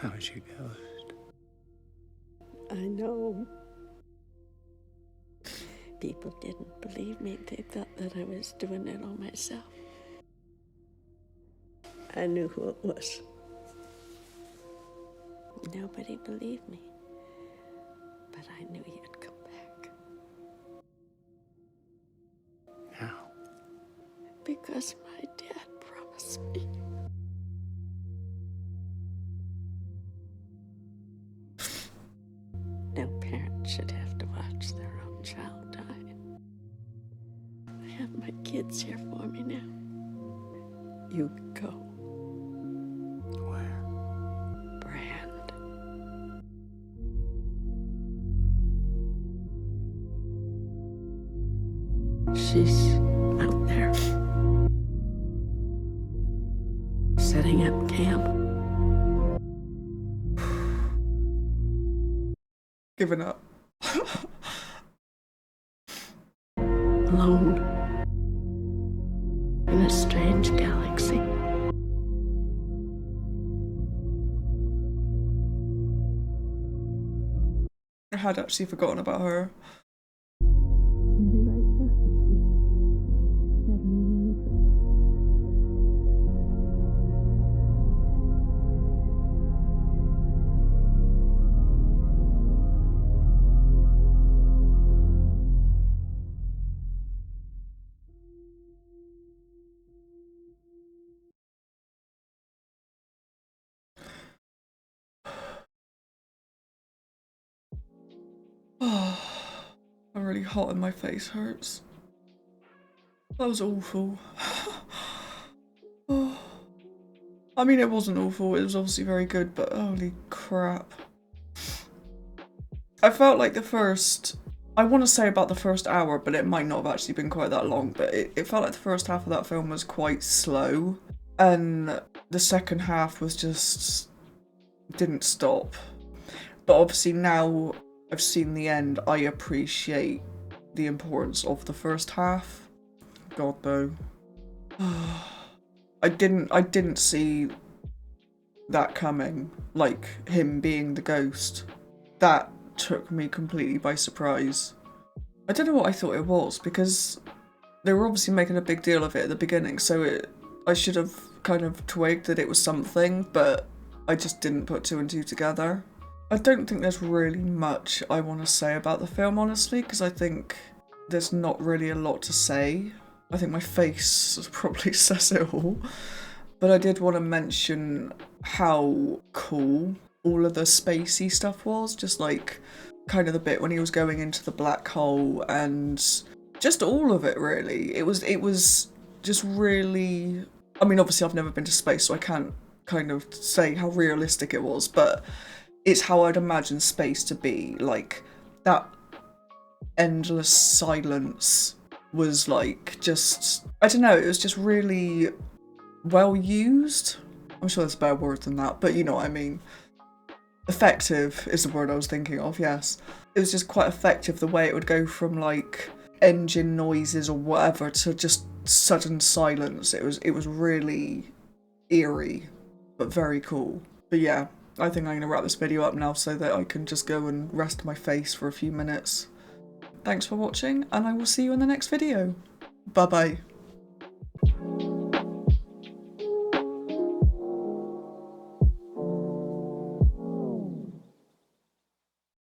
[SPEAKER 3] How was your ghost?
[SPEAKER 2] I know. People didn't believe me. They thought that I was doing it all myself. I knew who it was. Nobody believed me. But I knew he had come back.
[SPEAKER 3] How?
[SPEAKER 2] because my dad promised me. No parent should have to watch their own child die. I have my kids here for me now. You go.
[SPEAKER 4] Where?
[SPEAKER 2] Brand. She's out there. Setting up camp.
[SPEAKER 1] Giving up.
[SPEAKER 2] Alone. In a strange galaxy.
[SPEAKER 1] I had actually forgotten about her.
[SPEAKER 2] Maybe right now she's settling in.
[SPEAKER 1] Oh, I'm really hot and my face hurts. That was awful. Oh. I mean, it wasn't awful, it was obviously very good, but holy crap. I felt like the first, I want to say about the first hour, but it might not have actually been quite that long, but it felt like the first half of that film was quite slow, and the second half was just, didn't stop. But obviously now I've seen the end, I appreciate the importance of the first half. God though. I didn't see that coming, like him being the ghost. That took me completely by surprise. I don't know what I thought it was, because they were obviously making a big deal of it at the beginning, so I should have kind of twigged that it was something, but I just didn't put two and two together. I don't think there's really much I want to say about the film, honestly, because I think there's not really a lot to say. I think my face probably says it all. But I did want to mention how cool all of the spacey stuff was, just like kind of the bit when he was going into the black hole and just all of it really. It was just really, I mean obviously I've never been to space so I can't kind of say how realistic it was, but it's how I'd imagine space to be. Like that endless silence was like just, I don't know, it was just really well used. I'm sure there's a better word than that, but you know what I mean. Effective is the word I was thinking of, yes. It was just quite effective the way it would go from like engine noises or whatever to just sudden silence. It was really eerie, but very cool. But yeah, I think I'm gonna wrap this video up now so that I can just go and rest my face for a few minutes. Thanks for watching, and I will see you in the next video. Bye bye.